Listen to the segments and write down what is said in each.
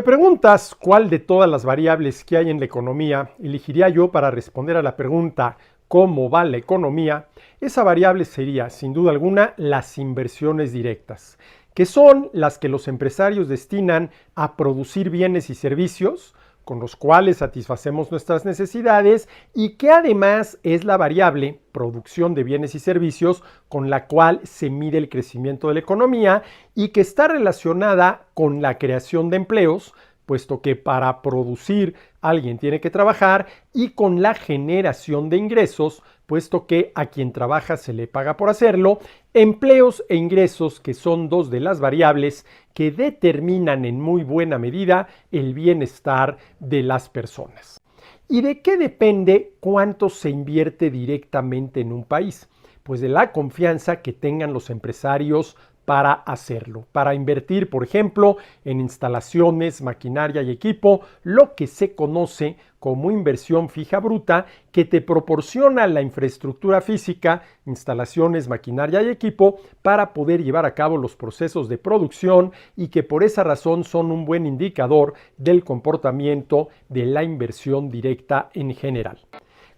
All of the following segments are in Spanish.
me preguntas cuál de todas las variables que hay en la economía elegiría yo para responder a la pregunta ¿cómo va la economía? Esa variable sería, sin duda alguna, las inversiones directas, que son las que los empresarios destinan a producir bienes y servicios con los cuales satisfacemos nuestras necesidades y que además es la variable producción de bienes y servicios con la cual se mide el crecimiento de la economía y que está relacionada con la creación de empleos, puesto que para producir alguien tiene que trabajar, y con la generación de ingresos, puesto que a quien trabaja se le paga por hacerlo, empleos e ingresos que son dos de las variables que determinan en muy buena medida el bienestar de las personas. ¿Y de qué depende cuánto se invierte directamente en un país? Pues de la confianza que tengan los empresarios para hacerlo, para invertir, por ejemplo, en instalaciones, maquinaria y equipo, lo que se conoce como inversión fija bruta, que te proporciona la infraestructura física, instalaciones, maquinaria y equipo para poder llevar a cabo los procesos de producción y que por esa razón son un buen indicador del comportamiento de la inversión directa en general.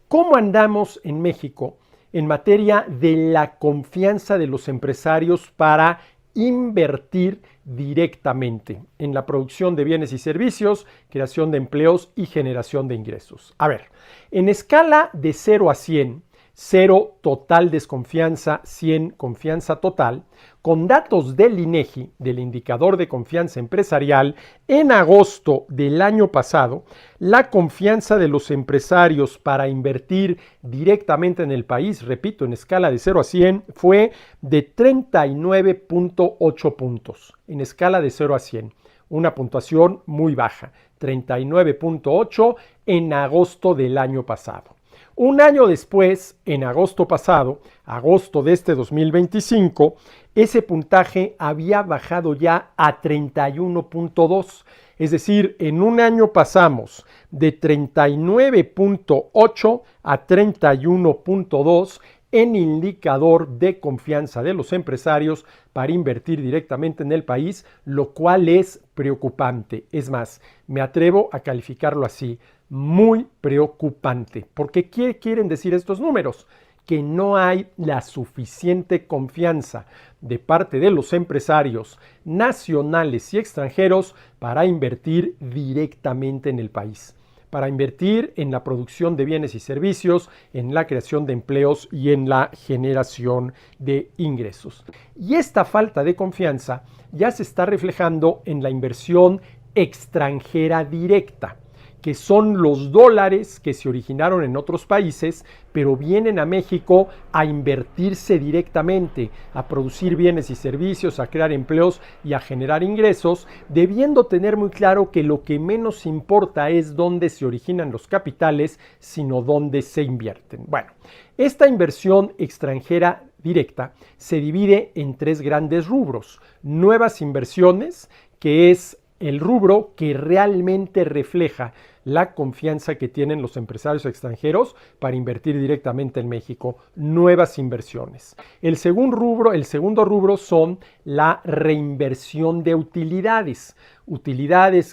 ¿Cómo andamos en México en materia de la confianza de los empresarios para invertir directamente en la producción de bienes y servicios, creación de empleos y generación de ingresos? A ver, en escala de 0 a 100, 0 total desconfianza, 100 confianza total, con datos del INEGI, del indicador de confianza empresarial, en agosto del año pasado, la confianza de los empresarios para invertir directamente en el país, repito, en escala de 0 a 100, fue de 39.8 puntos, en escala de 0 a 100, una puntuación muy baja, 39.8 en agosto del año pasado. Un año después, en agosto pasado, agosto de este 2025, ese puntaje había bajado ya a 31.2. Es decir, en un año pasamos de 39.8 a 31.2 en indicador de confianza de los empresarios para invertir directamente en el país, lo cual es preocupante. Es más, me atrevo a calificarlo así, muy preocupante. ¿Porque qué quieren decir estos números? Que no hay la suficiente confianza de parte de los empresarios nacionales y extranjeros para invertir directamente en el país, para invertir en la producción de bienes y servicios, en la creación de empleos y en la generación de ingresos. Y esta falta de confianza ya se está reflejando en la inversión extranjera directa, que son los dólares que se originaron en otros países, pero vienen a México a invertirse directamente, a producir bienes y servicios, a crear empleos y a generar ingresos, debiendo tener muy claro que lo que menos importa es dónde se originan los capitales, sino dónde se invierten. Bueno, esta inversión extranjera directa se divide en tres grandes rubros. Nuevas inversiones, que es el rubro que realmente refleja la confianza que tienen los empresarios extranjeros para invertir directamente en México, nuevas inversiones. El segundo rubro son la reinversión de utilidades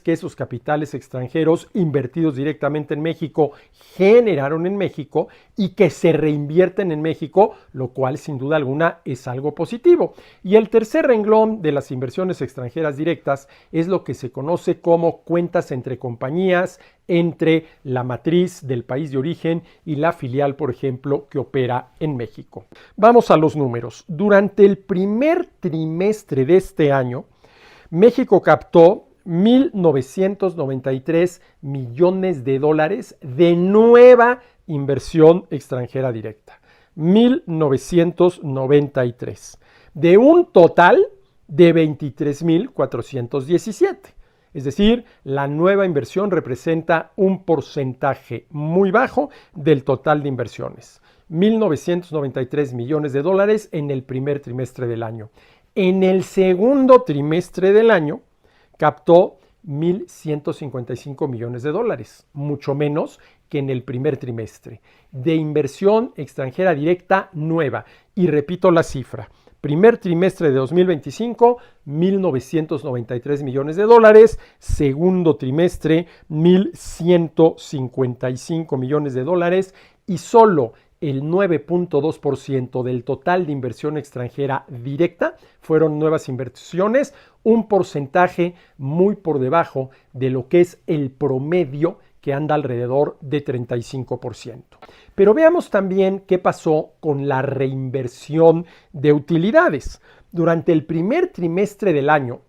que esos capitales extranjeros invertidos directamente en México generaron en México y que se reinvierten en México, lo cual sin duda alguna es algo positivo. Y el tercer renglón de las inversiones extranjeras directas es lo que se conoce como cuentas entre compañías, entre la matriz del país de origen y la filial, por ejemplo, que opera en México. Vamos a los números. Durante el primer trimestre de este año, México captó 1.993 millones de dólares de nueva inversión extranjera directa. 1.993. De un total de 23.417. Es decir, la nueva inversión representa un porcentaje muy bajo del total de inversiones. 1.993 millones de dólares en el primer trimestre del año. En el segundo trimestre del año captó 1.155 millones de dólares, mucho menos que en el primer trimestre, de inversión extranjera directa nueva. Y repito la cifra, Primer trimestre de 2025, 1.993 millones de dólares. Segundo trimestre, 1.155 millones de dólares. Y solo el 9.2% del total de inversión extranjera directa fueron nuevas inversiones, un porcentaje muy por debajo de lo que es el promedio, que anda alrededor de 35%. Pero veamos también qué pasó con la reinversión de utilidades. Durante el primer trimestre del año,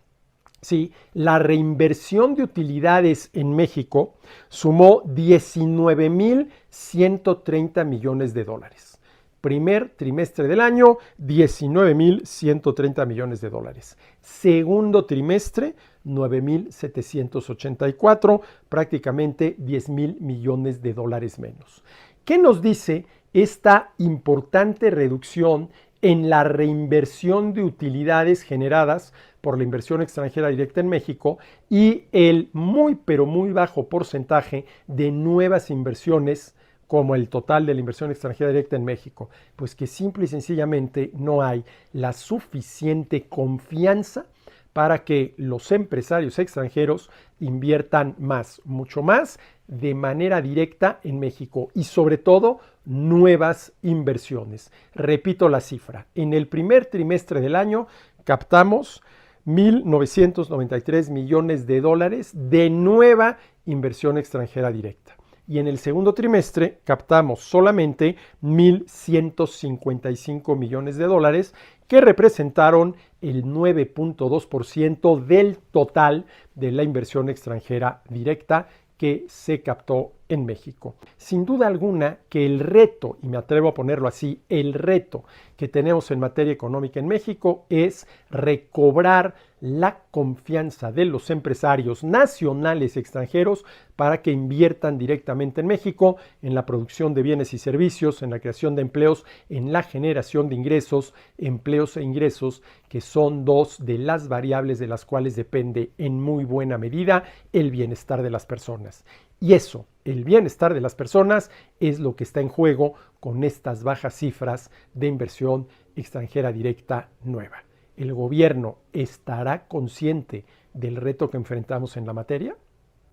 sí, la reinversión de utilidades en México sumó 19.130 millones de dólares. Primer trimestre del año, 19.130 millones de dólares. Segundo trimestre, 9.784, prácticamente 10.000 millones de dólares menos. ¿Qué nos dice esta importante reducción en la reinversión de utilidades generadas por la inversión extranjera directa en México y el muy pero muy bajo porcentaje de nuevas inversiones como el total de la inversión extranjera directa en México? Pues que simple y sencillamente no hay la suficiente confianza para que los empresarios extranjeros inviertan más, mucho más, de manera directa en México y sobre todo nuevas inversiones. Repito la cifra, en el primer trimestre del año captamos 1.993 millones de dólares de nueva inversión extranjera directa. Y en el segundo trimestre captamos solamente 1.155 millones de dólares, que representaron el 9.2% del total de la inversión extranjera directa que se captó en México. Sin duda alguna que el reto, y me atrevo a ponerlo así, el reto que tenemos en materia económica en México es recobrar la confianza de los empresarios nacionales y extranjeros para que inviertan directamente en México, en la producción de bienes y servicios, en la creación de empleos, en la generación de ingresos, empleos e ingresos, que son dos de las variables de las cuales depende en muy buena medida el bienestar de las personas. Y eso, el bienestar de las personas, es lo que está en juego con estas bajas cifras de inversión extranjera directa nueva. ¿El gobierno estará consciente del reto que enfrentamos en la materia?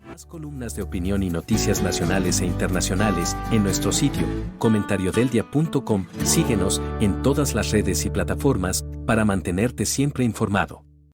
Más columnas de opinión y noticias nacionales e internacionales en nuestro sitio comentariodeldia.com. Síguenos en todas las redes y plataformas para mantenerte siempre informado.